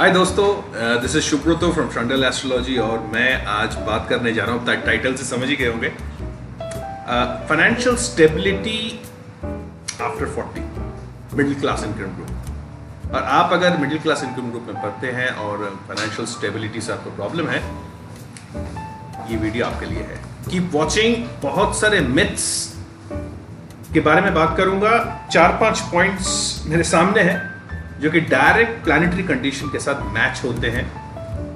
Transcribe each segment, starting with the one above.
हाय दोस्तों, this is शुभ्रतो from शंडल astrology और मैं आज बात करने जा रहा हूँ, टाइटल से समझ ही गए होंगे, financial stability after 40, middle class income group. और आप अगर मिडिल क्लास इनकम ग्रुप में पढ़ते हैं और फाइनेंशियल स्टेबिलिटी से आपको प्रॉब्लम है, ये वीडियो आपके लिए है। Keep watching. बहुत सारे मिथ्स के बारे में बात करूंगा। 4-5 पॉइंट्स मेरे सामने हैं जो कि डायरेक्ट प्लैनेटरी कंडीशन के साथ मैच होते हैं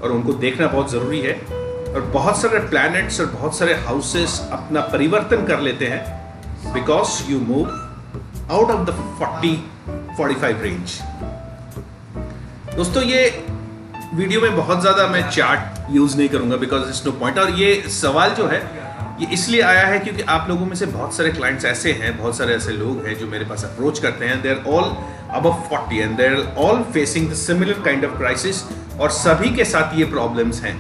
और उनको देखना बहुत जरूरी है। और बहुत सारे प्लैनेट्स और बहुत सारे हाउसेस अपना परिवर्तन कर लेते हैं because you move out of the 40-45 range. दोस्तों, ये वीडियो में बहुत ज्यादा मैं चार्ट यूज नहीं करूंगा बिकॉज इट्स नो पॉइंट। और ये सवाल जो है ये इसलिए आया है क्योंकि आप लोगों में से बहुत सारे क्लाइंट्स ऐसे हैं, बहुत सारे ऐसे लोग हैं जो मेरे पास अप्रोच करते हैं। They are all above 40 and they're all facing the similar kind of crisis और सभी के साथ ये प्रॉब्लम्स हैं।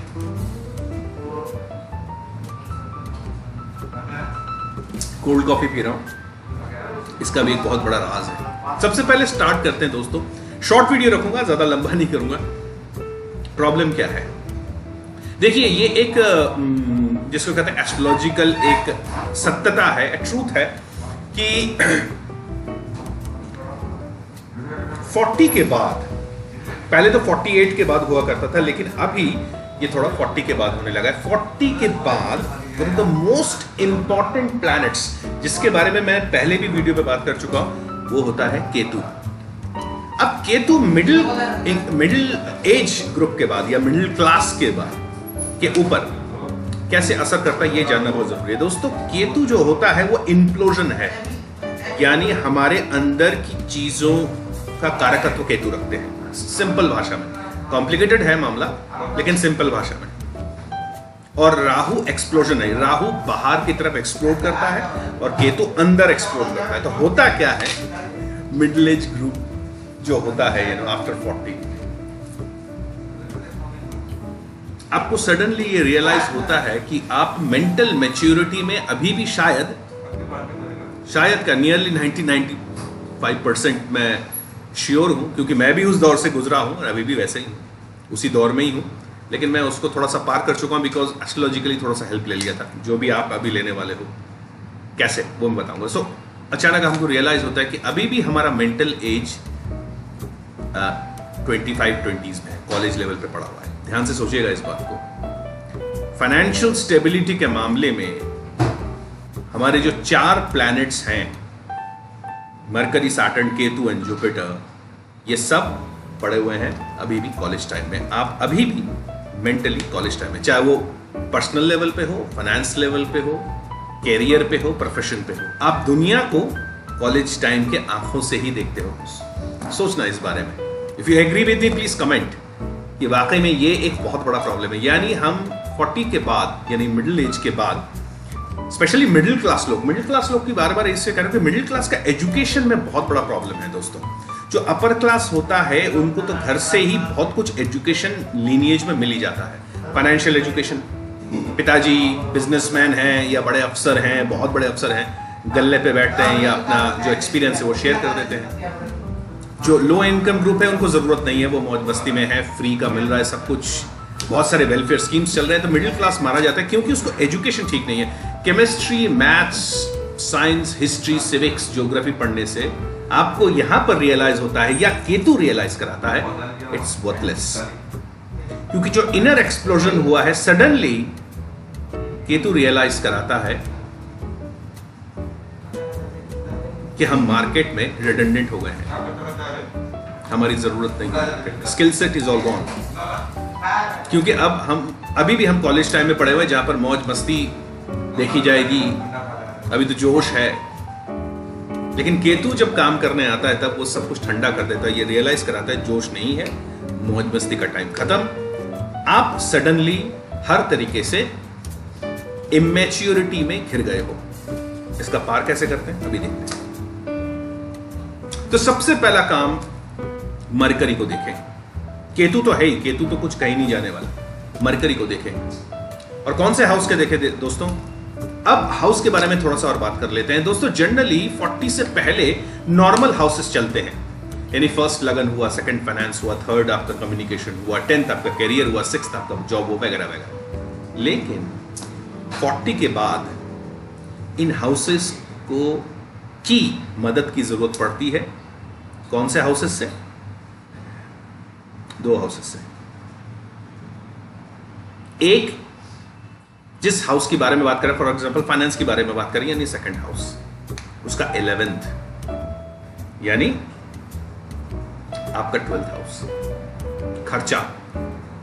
कोल्ड कॉफी पी रहा हूं, इसका भी एक बहुत बड़ा राज है। सबसे पहले स्टार्ट करते हैं दोस्तों। शॉर्ट वीडियो रखूंगा, ज्यादा लंबा नहीं करूंगा। प्रॉब्लम क्या है? देखिए, ये एक जिसको कहते हैं एस्ट्रोलॉजिकल एक सत्यता है, एक ट्रूथ है कि 40 के बाद, पहले तो 48 के बाद हुआ करता था, लेकिन अभी ये थोड़ा 40 के बाद होने लगा है। 40 के बाद one of the most important planets जिसके बारे में मैं पहले भी वीडियो पे बात कर चुका हूं, वो होता है केतु। अब केतु मिडिल एज ग्रुप के बाद या मिडिल क्लास के बाद के ऊपर कैसे असर करता है ये जानना बहुत जरूरी है। दोस्तों, केतु जो होता है वो इम्प्लोजन है, यानी हमारे अंदर की चीजों का कारकत्व केतु रखते हैं। सिंपल भाषा में, कॉम्प्लिकेटेड है मामला लेकिन सिंपल भाषा में। और राहु एक्सप्लोजन है, राहु बाहर की तरफ एक्सप्लोड करता है और केतु अंदर एक्सप्लोड करता है। तो होता क्या है, मिडिल एज ग्रुप जो होता है आफ्टर 40, आपको सडनली ये रियलाइज होता है कि आप मेंटल मैच्योरिटी में अभी भी शायद का नियरली 90-95% मैं श्योर हूं, क्योंकि मैं भी उस दौर से गुजरा हूं और अभी भी वैसे ही उसी दौर में ही हूं, लेकिन मैं उसको थोड़ा सा पार कर चुका हूं बिकॉज एस्ट्रोलॉजिकली थोड़ा सा हेल्प ले लिया था। जो भी आप अभी लेने वाले हो, कैसे वो मैं बताऊंगा। सो अचानक हमको रियलाइज होता है कि अभी भी हमारा मेंटल एज 25-20s में, कॉलेज लेवल पे पड़ा हुआ है। ध्यान से सोचिएगा इस बात को। फाइनेंशियल स्टेबिलिटी के मामले में हमारे जो 4 प्लैनेट्स हैं, mercury, Saturn, Ketu and Jupiter, ये सब पड़े हुए हैं अभी भी कॉलेज टाइम में। आप अभी भी मेंटली कॉलेज टाइम में, चाहे वो पर्सनल लेवल पे हो, फाइनेंस लेवल पे हो, कैरियर पे हो, प्रोफेशन पे हो, आप दुनिया को कॉलेज टाइम के आंखों से ही देखते हो। सोचना इस बारे में। If you agree with me please comment कि वाकई में ये एक बहुत बड़ा प्रॉब्लम है। यानी हम 40 के बाद, यानी मिडिल एज के बाद, स्पेशली मिडिल क्लास लोग की बार-बार इससे कह रहे हैं कि मिडिल क्लास का एजुकेशन में बहुत बड़ा प्रॉब्लम है। दोस्तों, जो अपर क्लास होता है उनको तो घर से ही बहुत कुछ एजुकेशन लीनिएज में मिल ही जाता है। फाइनेंशियल एजुकेशन, पिताजी बिजनेसमैन हैं या बड़े अफसर हैं, बहुत बड़े अफसर हैं, गल्ले पे बैठते हैं या अपना जो एक्सपीरियंस है वो शेयर कर देते हैं। जो लो इनकम ग्रुप है उनको जरूरत नहीं है, वो मौज मस्ती में है, फ्री का मिल रहा है सब कुछ, बहुत सारे वेलफेयर स्कीम्स चल रहे हैं। तो मिडिल क्लास माना जाता है क्योंकि उसको एजुकेशन ठीक नहीं है। Chemistry, maths, science, history, civics, geography पढ़ने से आपको यहां पर रियलाइज होता है, या केतु रियलाइज कराता है, इट्स वर्थलेस। क्योंकि जो इनर एक्सप्लोजन हुआ है, सडनली केतु रियलाइज कराता है कि हम मार्केट में रिडंडेंट हो गए हैं, हमारी जरूरत नहीं है, skill set is all gone. क्योंकि अभी भी हम कॉलेज टाइम में पढ़े हुए जहां पर मौज मस्ती देखी जाएगी, अभी तो जोश है। लेकिन केतु जब काम करने आता है तब वो सब कुछ ठंडा कर देता है, ये रियलाइज कराता है जोश नहीं है, मौज मस्ती का टाइम खत्म। आप सडनली हर तरीके से इमेच्योरिटी में घिर गए हो। इसका पार कैसे करते हैं अभी देखते हैं। तो सबसे पहला काम, मरकरी को देखें। केतु तो है ही, केतु तो कुछ कहीं नहीं जाने वाला। मरकरी को देखें और कौन से हाउस के देखें दोस्तों। अब हाउस के बारे में थोड़ा सा और बात कर लेते हैं दोस्तों। जनरली 40 से पहले नॉर्मल हाउसेस चलते हैं, यानी फर्स्ट लगन हुआ, सेकंड फाइनेंस हुआ, थर्ड आपका कम्युनिकेशन हुआ, 10th आपका करियर हुआ, 6th आपका जॉब हुआ, वगैरह वगैरह। लेकिन 40 के बाद इन हाउसेस को की मदद की जरूरत पड़ती है। कौन से हाउसेस से? 2 हाउसेस से। एक, जिस हाउस के बारे में बात करें, फॉर एग्जांपल फाइनेंस के बारे में बात करें, यानी सेकंड हाउस, उसका 11th, यानी आपका 12th हाउस। खर्चा,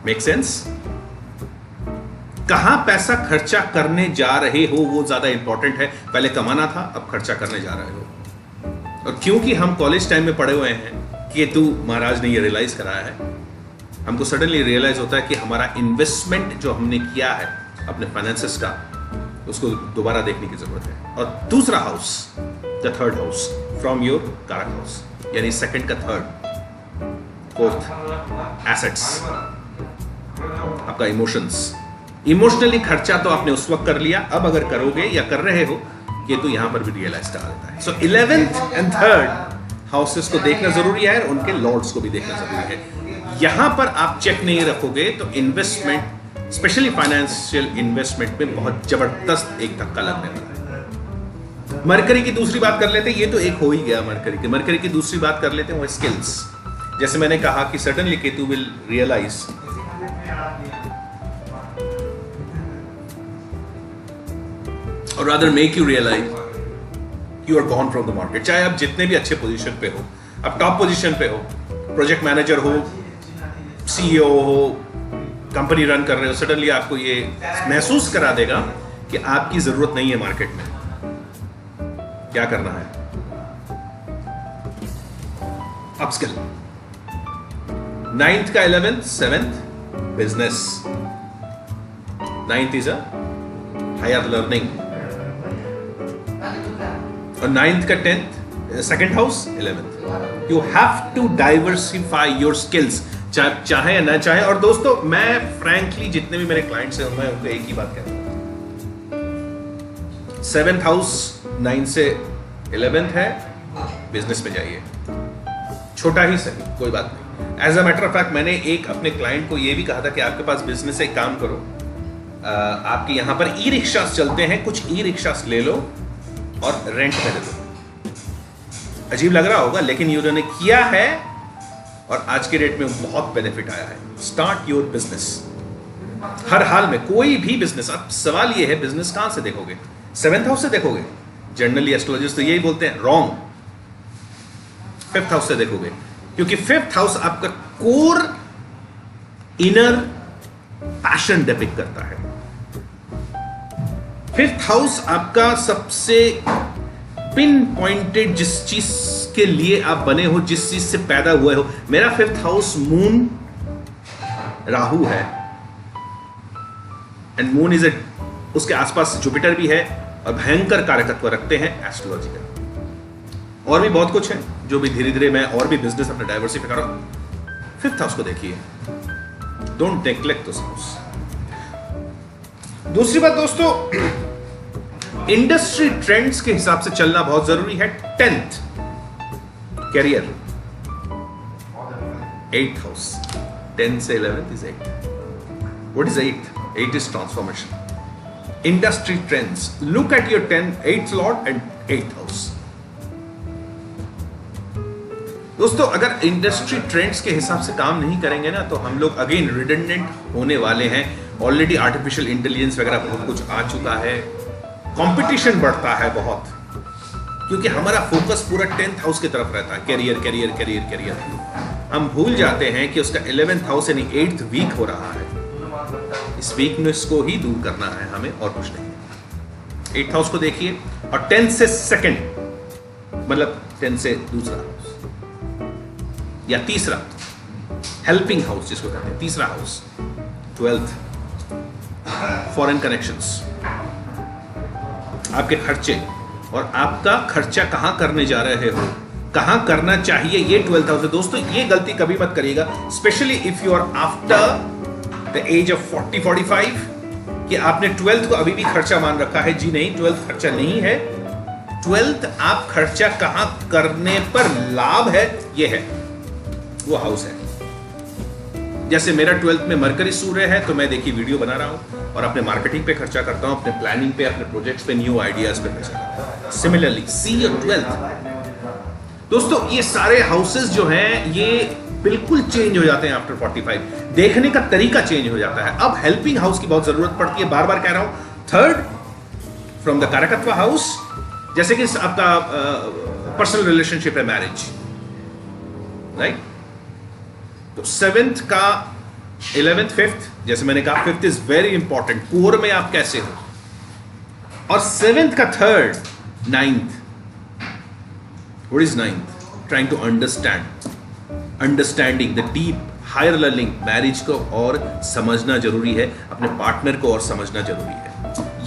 मेक सेंस? कहां पैसा खर्चा करने जा रहे हो वो ज्यादा इंपॉर्टेंट है। पहले कमाना था, अब खर्चा करने जा रहे हो। और क्योंकि हम कॉलेज टाइम में पढ़े हुए हैं कि तू महाराज ने ये रियलाइज कराया है, हमको सडनली रियलाइज होता है कि हमारा इन्वेस्टमेंट जो हमने किया है अपने फाइनेंसेस का, उसको दोबारा देखने की जरूरत है। और दूसरा house, the third house from your कारक हाउस, यानी सेकंड का थर्ड, फोर्थ एसेट्स, आपका इमोशंस। इमोशनली खर्चा तो आपने उस वक्त कर लिया, अब अगर करोगे या कर रहे हो ये तो यहां पर भी रियलाइज करा देता है। सो 11th एंड 3rd हाउसेस को देखना जरूरी है और उनके लॉर्ड्स को भी देखना जरूरी है। यहां पर आप चेक नहीं रखोगे तो इन्वेस्टमेंट, स्पेशली फाइनेंशियल इन्वेस्टमेंट में बहुत जबरदस्त एक धक्का लगने वाला है। मरकरी की दूसरी बात कर लेते हैं, ये तो एक हो ही गया मरकरी की दूसरी बात कर लेते हैं, वो स्किल्स। जैसे मैंने कहा कि सडनली केतु विल रियलाइज और rather make you realise you are gone from the market. चाहे आप जितने भी अच्छे पोजीशन पे हो, आप टॉप पोजीशन पे हो, प्रोजेक्ट मैनेजर हो, सीईओ हो, कंपनी रन कर रहे हो, सडनली आपको ये महसूस करा देगा कि आपकी जरूरत नहीं है मार्केट में। क्या करना है? अपस्किल। 9th का 11th, 7th business, 9th is a higher learning, और 9th का 10th, second house 11th। You have to diversify your skills, चाहे या ना चाहे। और दोस्तों, मैं फ्रैंकली जितने भी मेरे क्लाइंट्स हैं मैं उनको एक ही बात कहता हूं, 7th हाउस 9 से 11th है, बिजनेस में जाइए, छोटा ही सही, कोई बात नहीं। As a matter of fact, मैंने एक अपने क्लाइंट को यह भी कहा था कि आपके पास बिजनेस है, एक काम करो, आपके यहां पर ई रिक्शास चलते हैं, कुछ ई रिक्शास ले लो और रेंट पे दे दो। अजीब लग रहा होगा, लेकिन उन्होंने किया है और आज के डेट में बहुत बेनिफिट आया है। स्टार्ट योर बिजनेस, हर हाल में कोई भी बिजनेस। अब सवाल ये है, बिजनेस कहां से देखोगे? 7th हाउस से देखोगे? जनरली एस्ट्रोलॉजिस्ट तो यही बोलते हैं, रॉन्ग। 5th हाउस से देखोगे, क्योंकि 5th हाउस आपका कोर इनर पैशन डिपिक्ट करता है। 5th हाउस आपका सबसे पिन पॉइंटेड, जिस चीज के लिए आप बने हो, जिस चीज से पैदा हुए हो। मेरा 5th हाउस मून राहु है, एंड मून इज उसके आसपास जुपिटर भी है, और भयंकर कारकत्व रखते हैं एस्ट्रोलॉजी का। और भी बहुत कुछ है जो भी धीरे धीरे मैं और भी बिजनेस अपना डाइवर्सिफाई कर रहा हूं। 5th हाउस को देखिए, डोंट नेग्लेक्ट दिस हाउस। दूसरी बात दोस्तों, इंडस्ट्री ट्रेंड्स के हिसाब से चलना बहुत जरूरी है। 10th कैरियर, 8th हाउस, 10 से 11th is 8th. What is 8th? 8 is transformation. Industry trends. Look at your 10th, 8th lord and 8th house. दोस्तों, अगर इंडस्ट्री ट्रेंड्स के हिसाब से काम नहीं करेंगे ना, तो हम लोग अगेन रिडंडेंट होने वाले हैं। ऑलरेडी आर्टिफिशियल इंटेलिजेंस वगैरह बहुत कुछ आ चुका है, कंपटीशन बढ़ता है बहुत, क्योंकि हमारा फोकस पूरा 10th हाउस की तरफ रहता है, कैरियर कैरियर कैरियर कैरियर। हम भूल जाते हैं कि उसका 11th हाउस यानी 8th वीक हो रहा है। इस वीकनेस को ही दूर करना है हमें, और कुछ नहीं। 8th हाउस को देखिए, और 10th से सेकंड, मतलब 10th से दूसरा हाउस या तीसरा, हेल्पिंग हाउस जिसको कहते हैं, तीसरा हाउस 12th, फॉरेन कनेक्शंस, आपके खर्चे, और आपका खर्चा कहां करने जा रहे हो, कहां करना चाहिए, ये 12th हाउस है। दोस्तों, ये गलती कभी मत करिएगा, specially if you are after the age of 40-45, कि आपने 12th को अभी भी खर्चा मान रखा है। जी नहीं, 12th खर्चा नहीं है। 12th आप खर्चा कहां करने पर लाभ है, ये है। वो हाउस है। जैसे मेरा 12th में मरकरी सूर्य है, तो मैं देखिए वीडियो बना रहा हूं और अपने मार्केटिंग पे खर्चा करता हूं, अपने प्लानिंग पे, अपने प्रोजेक्ट्स पे, न्यू आइडियाज पे खर्चा करता हूं। Similarly see your 12th। दोस्तों ये सारे हाउसेस जो हैं ये बिल्कुल चेंज हो जाते हैं आफ्टर 45। देखने का तरीका चेंज हो जाता है। अब हेल्पिंग हाउस की बहुत जरूरत पड़ती है, बार बार कह रहा हूं। थर्ड फ्रॉम द कारकत्वा हाउस, जैसे कि आपका पर्सनल रिलेशनशिप है, मैरिज, राइट। तो 7th का 11th 5th, जैसे मैंने कहा 5th is very important, core में आप कैसे हो। और 7th का 3rd 9th, what is 9th? Trying to understanding the deep higher learning. Marriage को और समझना जरूरी है, अपने पार्टनर को और समझना जरूरी है।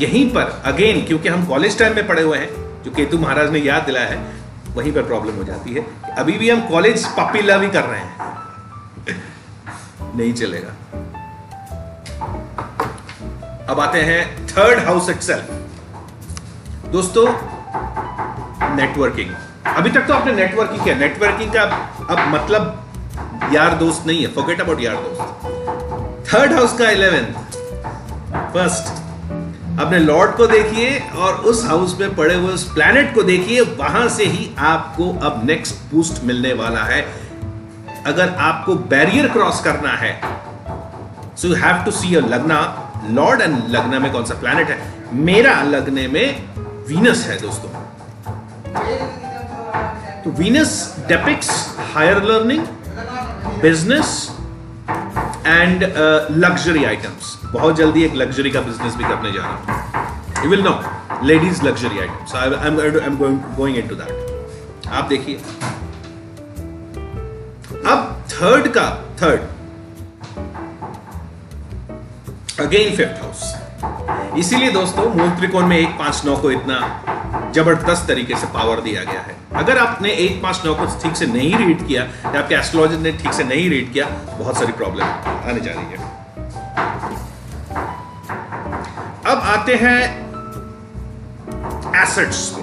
यहीं पर अगेन, क्योंकि हम कॉलेज टाइम में पढ़े हुए हैं, जो केतु महाराज ने याद दिलाया है, वहीं पर प्रॉब्लम हो जाती है। अभी भी हम कॉलेज पपी लव ही कर रहे हैं, नहीं चलेगा। अब आते हैं 3rd हाउस इटसेल्फ। दोस्तों नेटवर्किंग, अभी तक तो आपने नेटवर्किंग किया। नेटवर्किंग का अब मतलब यार दोस्त नहीं है, फॉरगेट अबाउट यार दोस्त। 3rd हाउस का 11th, फर्स्ट, अपने लॉर्ड को देखिए और उस हाउस में पड़े हुए उस प्लैनेट को देखिए, वहां से ही आपको अब नेक्स्ट बूस्ट मिलने वाला है। अगर आपको बैरियर क्रॉस करना है, so you have to see your lagna lord. And लग्ना में कौन सा प्लैनेट है? मेरा लग्ने में वीनस है दोस्तों। तो Venus depicts higher learning, business and luxury items. बहुत जल्दी एक लग्जरी का बिजनेस भी करने जा रहा हूं। You will know ladies luxury items. I am going into that. आप देखिए अब 3rd का 3rd अगेन 5th हाउस। इसीलिए दोस्तों मूल त्रिकोण में 1 5 9 को इतना जबरदस्त तरीके से पावर दिया गया है। अगर आपने 1 5 9 को ठीक से नहीं रीड किया या आपके एस्ट्रोलॉजर ने ठीक से नहीं रीड किया, बहुत सारी प्रॉब्लम आने जा रही है। अब आते हैं एसेट्स पे।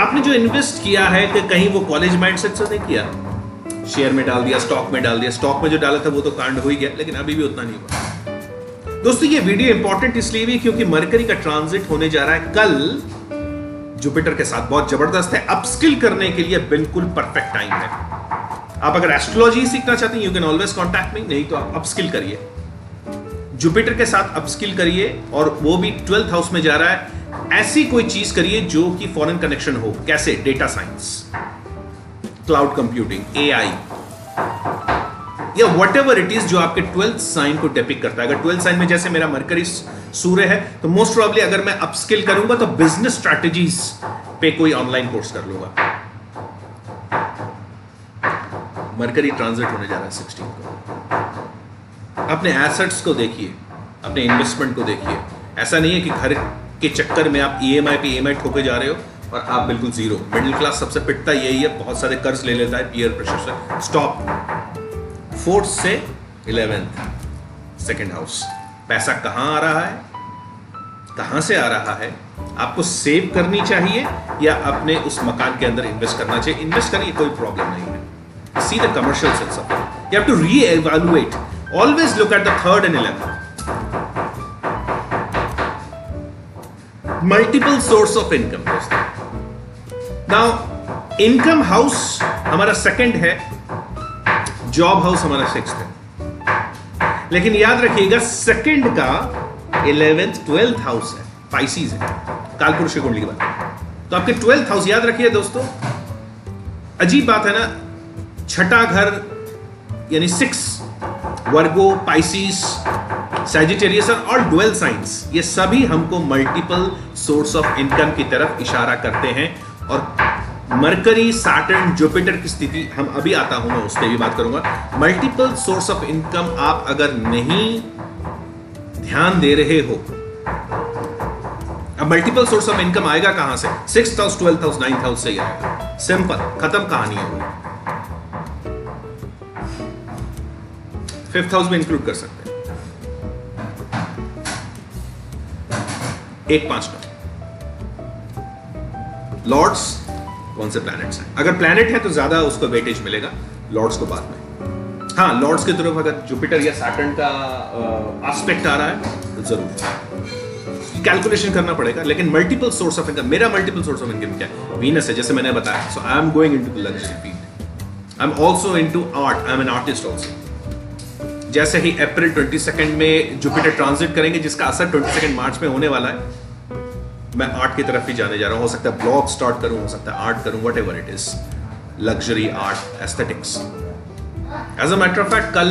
आपने जो इन्वेस्ट किया है कि कहीं वो कॉलेज माइंडसेट से नहीं किया, शेयर में डाल दिया, स्टॉक में डाल दिया। स्टॉक में जो डाला था वो तो कांड हो ही गया, लेकिन अभी भी उतना नहीं हुआ। दोस्तों ये वीडियो इंपॉर्टेंट इसलिए भी क्योंकि मरकरी का ट्रांजिट होने जा रहा है कल जुपिटर के साथ, बहुत जबरदस्त है। अपस्किल करने के लिए बिल्कुल परफेक्ट टाइम है। आप अगर एस्ट्रोलॉजी सीखना चाहते हैं, you can always contact me, नहीं तो आप अपस्किल करिए, जुपिटर के साथ अपस्किल करिए। और वो भी 12th हाउस में जा रहा है। ऐसी कोई चीज करिए जो कि फॉरेन कनेक्शन हो। कैसे? Data science, cloud computing, AI, या व्हाटएवर इट इज जो आपके 12th साइन को डिपिक्ट करता है। अगर 12th साइन में जैसे मेरा मरकरी सूर्य है, तो मोस्ट प्रोबेबली अगर मैं अपस्किल करूंगा तो बिजनेस स्ट्रैटेजीज पे कोई ऑनलाइन कोर्स कर लूंगा। मरकरी ट्रांजिट होने जा रहा है 16 को। अपने एसेट्स को देखिए, अपने इन्वेस्टमेंट को देखिए। ऐसा नहीं है कि घर के चक्कर में आप ईएमआई पे ईएमआई ठोके जा रहे हो और आप बिल्कुल जीरो। मिडिल क्लास सबसे पिटता यही है, बहुत सारे कर्ज ले लेता है पीयर प्रेशर से। स्टॉप। 4th से 11th 2nd हाउस। पैसा कहां आ रहा है, कहां से आ रहा है? आपको सेव करनी चाहिए या अपने उस मकान के अंदर इन्वेस्ट करना चाहिए? इन्वेस्ट करिए, कोई प्रॉब्लम नहीं है। See the commercial sense of it. You have to reevaluate. Always look at the 3rd and 11th। Multiple source of income दोस्तों। नाउ इनकम हाउस हमारा 2nd है, जॉब हाउस हमारा 6th है। लेकिन याद रखिएगा 2nd का 11th 12th हाउस है, पाइसीज है, कालपुरुष की कुंडली की बात। तो आपके 12th हाउस याद रखिए दोस्तों। अजीब बात है ना, छठा घर यानी 6, वर्गो, पाइसीज, सैजिटेरियस और डुअल साइंस, ये सभी हमको मल्टीपल सोर्स ऑफ इनकम की तरफ इशारा करते हैं। और मरकरी, सैटर्न, जुपिटर की स्थिति हम अभी आता हूं, मैं उस पर भी बात करूंगा। मल्टीपल सोर्स ऑफ इनकम आप अगर नहीं ध्यान दे रहे हो, अब मल्टीपल सोर्स ऑफ इनकम आएगा कहां से? 6th house, 12th house, 9th house से ही आएगा। सिंपल, खत्म कहानी है वो। 5th हाउस में इंक्लूड कर सकते हैं। 1 5 9 लॉर्ड्स कौन से प्लैनेट्स हैं। अगर प्लैनेट है तो ज्यादा उसको वेटेज मिलेगा, लॉर्ड्स को बाद में। हाँ, लॉर्ड्स की तरफ अगर जुपिटर या सैटर्न का एस्पेक्ट आ रहा है तो जरूर कैलकुलेशन करना पड़ेगा। लेकिन मल्टीपल सोर्स ऑफ इनकम, मेरा मल्टीपल सोर्स ऑफ इनकम क्या है? वीनस है, जैसे मैंने बताया। So I am going into the luxury field. I am also into art, I am an artist also. जैसे ही अप्रैल 22 में जुपिटर ट्रांजिट करेंगे, जिसका असर 22 मार्च में होने वाला है, मैं आर्ट की तरफ ही जाने जा रहा हूं। हो सकता है ब्लॉग स्टार्ट करूं, हो सकता है आर्ट करूं, whatever it is, luxury art, aesthetics. As a matter of fact कल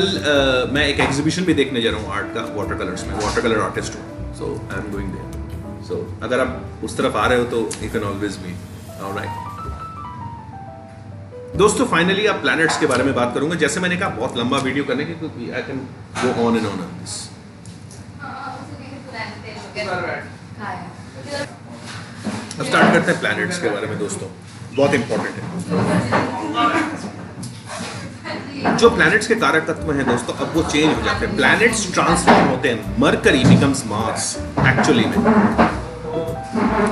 मैं एक एग्जीबिशन भी देखने जा रहा हूं आर्ट का, वाटर कलर्स में, वाटर कलर आर्टिस्ट हूं। सो आई एम गोइंग देयर। सो अगर आप उस तरफ आ रहे हो तो you can always me. Alright दोस्तों, फाइनली आप प्लैनेट्स के बारे में बात करूंगा। जैसे मैंने कहा, बहुत लंबा वीडियो करने की, क्योंकि I can go on and on this. अब स्टार्ट करते हैं प्लैनेट्स के बारे में दोस्तों, बहुत इंपॉर्टेंट है। जो प्लैनेट्स के कारक तत्व हैं दोस्तों, अब वो चेंज हो जाते हैं, प्लैनेट्स ट्रांसफॉर्म होते हैं। मरकरी बिकम्स मार्स एक्चुअली में,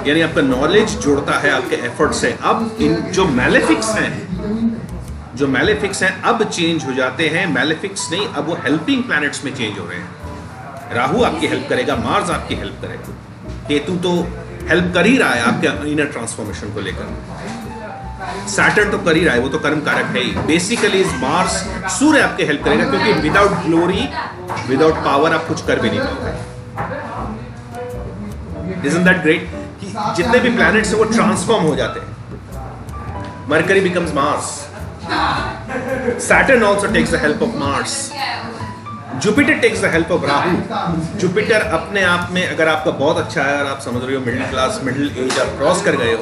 यानी आपका नॉलेज जुड़ता है आपके एफर्ट से। अब इन जो मैलेफिक्स हैं अब चेंज हो जाते हैं। मैलेफिक्स नहीं, अब वो हेल्पिंग प्लैनेट्स में चेंज हो रहे हैं। राहु आपकी हेल्प करेगा, मार्स आपकी हेल्प करेगा, केतु तो हेल्प कर ही रहा है आपके इनर ट्रांसफॉर्मेशन को लेकर। सैटर्न तो कर ही रहा है, वो तो कर्म कारक है ही। बेसिकली इज मार्स, सूर्य आपके हेल्प करेगा, क्योंकि विदाउट ग्लोरी, विदाउट पावर आप कुछ कर भी नहीं पाओगे। Isn't that great? कि जितने भी प्लैनेट्स हैं वो ट्रांसफॉर्म हो जाते हैं। Mercury becomes Mars, Saturn also takes the help of Mars, Jupiter takes the help of Rahu. Jupiter अपने आप में, अगर आपका बहुत अच्छा है, अगर आप समझ रहे हो मिडिल क्लास, मिडिल एज आप क्रॉस कर गए हो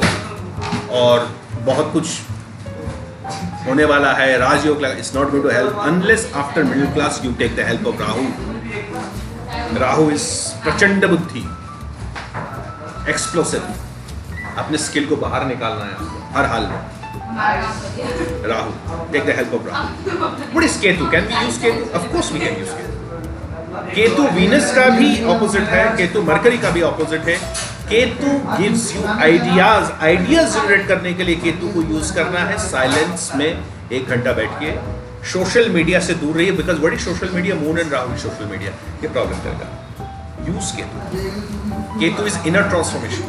और बहुत कुछ होने वाला है, राजयोग, it's not going to help unless after middle class you take the help of Rahu. Rahu is प्रचंड बुद्धि, एक्सप्लोसिव, अपने स्किल को बाहर निकालना है आपको हर हाल में। Rahu, take the help of Rahu. What is Ketu? Can we use Ketu? Of course we can use Ketu. Ketu Venus का भी ऑपोजिट है, केतु मरकरी का भी ऑपोजिट है। Ketu gives you ideas generate करने के लिए केतु को यूज करना है। साइलेंस में 1 घंटा बैठिए, सोशल मीडिया से दूर रहिए, because what is social media? Moon and Rahu social media, ये प्रॉब्लम करेगा। Use Ketu. Ketu is inner transformation.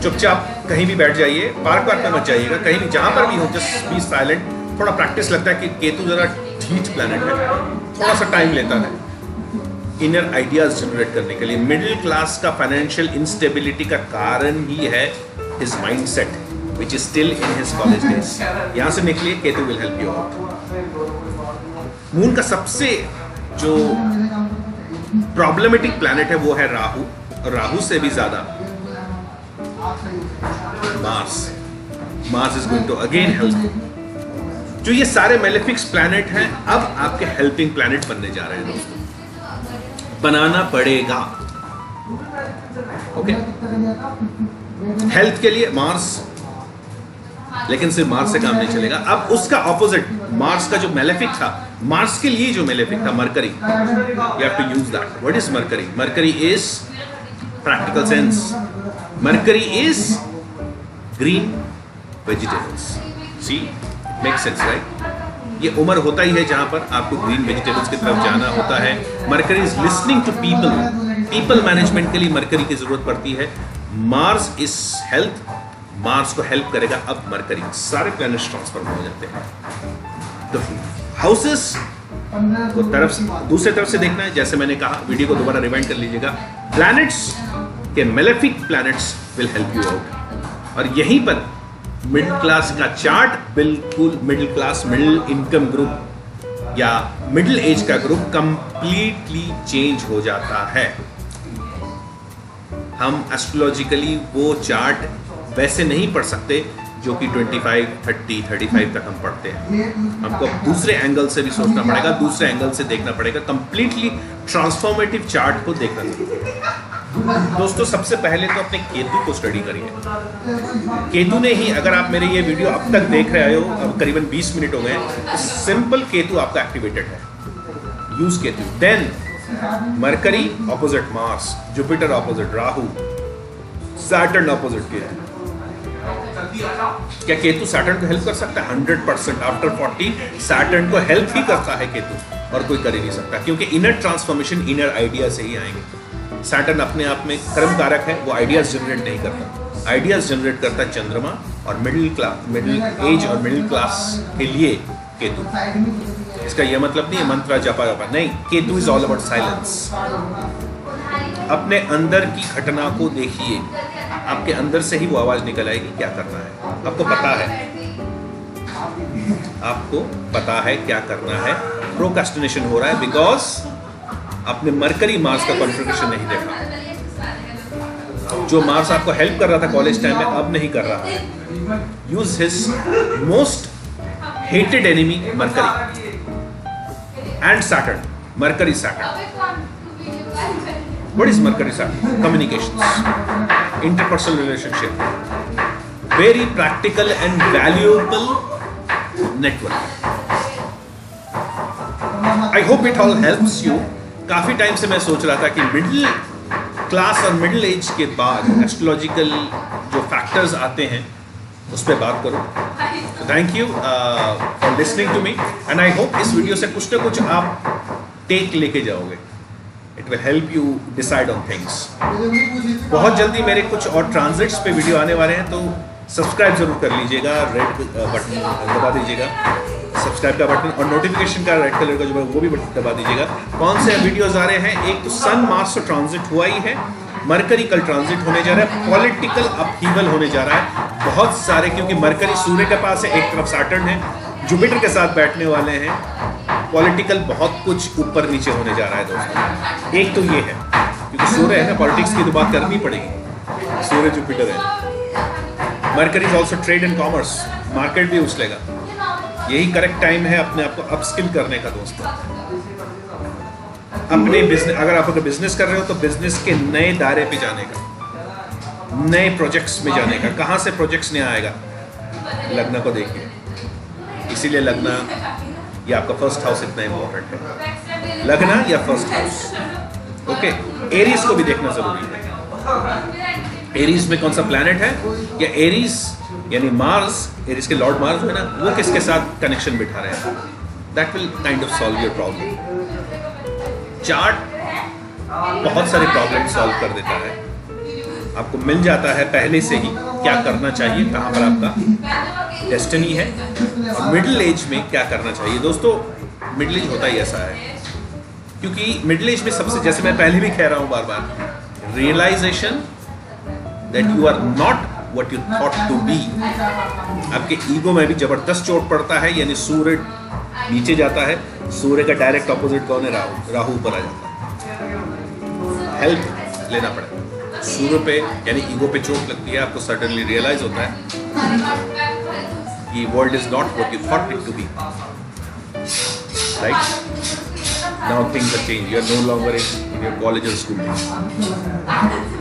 चुपचाप कहीं भी बैठ जाइए, पार्क में मत जाइएगा, कहीं भी जहां पर भी हो, जस्ट बी साइलेंट। थोड़ा प्रैक्टिस लगता है कि केतु जरा ढीठ प्लैनेट है, थोड़ा सा टाइम लेता है इनर आइडियाज जनरेट करने के लिए। मिडिल क्लास का फाइनेंशियल इंस्टेबिलिटी का कारण ही है his mindset which is still in his college days. यहां से निकलिए, Ketu will help you out. Moon का सबसे जो प्रॉब्लमेटिक प्लैनेट है वो है राहु, और राहु से भी ज्यादा Mars is going to again help. जो ये सारे मेलेफिक्स प्लैनेट हैं अब आपके हेल्पिंग प्लैनेट बनने जा रहे हैं दोस्तों, बनाना पड़ेगा। ओके, हेल्थ के लिए मार्स, लेकिन सिर्फ मार्स से काम नहीं चलेगा। अब उसका ऑपोजिट, मार्स का जो मेलेफिक था, मार्स के लिए जो मेलेफिक था Mercury, you have to use that. What is Mercury? Mercury is practical sense. Mercury is green vegetables. See, make sense right? ये उम्र होता ही है जहां पर आपको ग्रीन वेजिटेबल्स की तरफ जाना होता है। Mercury is listening to people management के लिए मरकरी की जरूरत पड़ती है। मार्स इज हेल्थ, मार्स को हेल्प करेगा। अब मरकरी, सारे प्लैनेट्स ट्रांसफॉर्म हो जाते हैं। तो हाउसेस को तरफ से, दूसरे तरफ से देखना है। जैसे मैंने कहा, वीडियो को दोबारा रिवाइंड कर लीजिएगा। प्लैनेट्स के malefic planets will help you out. और यहीं पर मिडिल क्लास का चार्ट, बिल्कुल middle class, middle income group या मिडिल एज का ग्रुप कंप्लीटली चेंज हो जाता है। हम एस्ट्रोलॉजिकली वो चार्ट वैसे नहीं पढ़ सकते जो कि 25, 30, 35 तक हम पढ़ते हैं। हमको दूसरे एंगल से भी सोचना पड़ेगा, दूसरे एंगल से देखना पड़ेगा, कंप्लीटली ट्रांसफॉर्मेटिव चार्ट को देखना पड़ेगा। दोस्तों, सबसे पहले तो अपने केतु को स्टडी करिए। केतु ने ही, अगर आप मेरे ये वीडियो अब तक देख रहे हो, अब करीबन 20 मिनट हो गए, तो सिंपल केतु आपका एक्टिवेटेड है। Use Ketu. Then Mercury opposite Mars, Jupiter opposite Rahu, Saturn opposite Ketu. क्या केतु सैटर्न को हेल्प कर सकता है? 100%। आफ्टर 40 सैटर्न को हेल्प ही करता है केतु, और कोई कर ही नहीं सकता, क्योंकि इनर ट्रांसफॉर्मेशन इनर आइडिया से ही आएंगे। सैटर्न अपने आप में कर्म कारक है, वो आइडियाज जनरेट नहीं करता। आइडियाज जनरेट करता है चंद्रमा, और मिडिल एज और मिडिल क्लास के लिए केतु। इसका यह मतलब नहीं है मंत्र जपा नहीं, Ketu is all about silence. अपने अंदर की घटना को देखिए, आपके अंदर से ही वो आवाज निकल आएगी क्या करना है। आपको पता है, आपको पता है क्या करना है। प्रोक्रेस्टिनेशन हो रहा है बिकॉज आपने मरकरी मार्स का कॉन्फ़िगरेशन नहीं देखा। जो मार्स आपको हेल्प कर रहा था कॉलेज टाइम में, अब नहीं कर रहा है। Use his most hated enemy mercury and Saturn. Mercury Saturn. What is Mercury Saturn? Communications, interpersonal relationship, very practical and valuable network. I hope it all helps you. काफी टाइम से मैं सोच रहा था कि मिडिल क्लास और middle age के बाद एस्ट्रोलॉजिकल जो फैक्टर्स आते हैं उस पर बात करूं। Thank you for listening to me, and I hope इस वीडियो से कुछ ना कुछ आप टेक लेके जाओगे। It will help you decide on things. बहुत जल्दी मेरे कुछ और ट्रांजिट्स पे वीडियो आने वाले हैं, तो सब्सक्राइब जरूर कर लीजिएगा। रेड बटन दबा दीजिएगा, सब्सक्राइब का बटन, और नोटिफिकेशन का रेड कलर का जो है वो भी बटन दबा दीजिएगा। कौन से वीडियोस आ रहे हैं? एक तो सन मार्स तो ट्रांजिट हुआ ही है, मरकरी कल ट्रांजिट होने जा रहा है, पॉलिटिकल अपहीवल होने जा रहा है बहुत सारे, क्योंकि मरकरी सूर्य के पास है, एक तरफ सैटर्न है, जुपिटर के साथ बैठने वाले हैं। पॉलिटिकल बहुत कुछ ऊपर नीचे होने जा रहा है दोस्तों। एक तो ये है, क्योंकि सूर्य है ना, पॉलिटिक्स की तो बात करनी पड़ेगी, सूर्य जुपिटर है। Mercury is also trade and commerce, market भी उछलेगा। यही करेक्ट टाइम है अपने आप को अपस्किल करने का दोस्तों। अपने बिजनेस, अगर आप अगर बिजनेस कर रहे हो तो बिजनेस के नए दायरे पे जाने का, नए प्रोजेक्ट्स में जाने का। कहाँ से प्रोजेक्ट्स नया आएगा? लग्न को देखिए, इसीलिए लग्न या आपका फर्स्ट हाउस इतना इंपॉर्टेंट है, लग्न या फर्स्ट हाउस। ओके, एरीज को भी देखना जरूरी है। एरीज में कौन सा प्लैनेट है, या एरीज यानी मार्स, एरीज के लॉर्ड मार्स है ना, वो किसके साथ कनेक्शन बिठा रहे हैं। That will kind of solve your problem. Chart बहुत सारे प्रॉब्लम सॉल्व कर देता है, आपको मिल जाता है पहले से ही क्या करना चाहिए, कहाँ पर आपका डेस्टिनी है, और मिडिल एज में क्या करना चाहिए। दोस्तों मिडिल एज होता ही ऐसा है, क्योंकि मिडिल एज में सबसे, जैसे मैं पहले भी कह रहा हूँ बार बार, realization that you are not what you thought to be. आपके ईगो में भी जबरदस्त चोट पड़ता है, यानी सूर्य नीचे जाता है, सूर्य का डायरेक्ट ऑपोजिट कौन है? राहु। राहु ऊपर आ जाता है, हेल्प लेना पड़ेगा। सूर्य पे यानी ईगो पे चोट लगती है, आपको सडनली रियलाइज होता है कि world is not what you thought it to be, right? Now things have changed. You are no longer in your college or school days,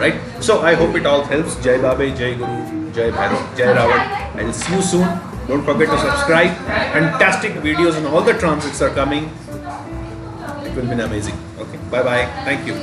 right? So I hope it all helps. Jai Babe, Jai Guru, Jai Bhairav, Jai Ravan. I will see you soon. Don't forget to subscribe. Fantastic videos and all the transits are coming. It will be amazing. Okay, bye bye. Thank you.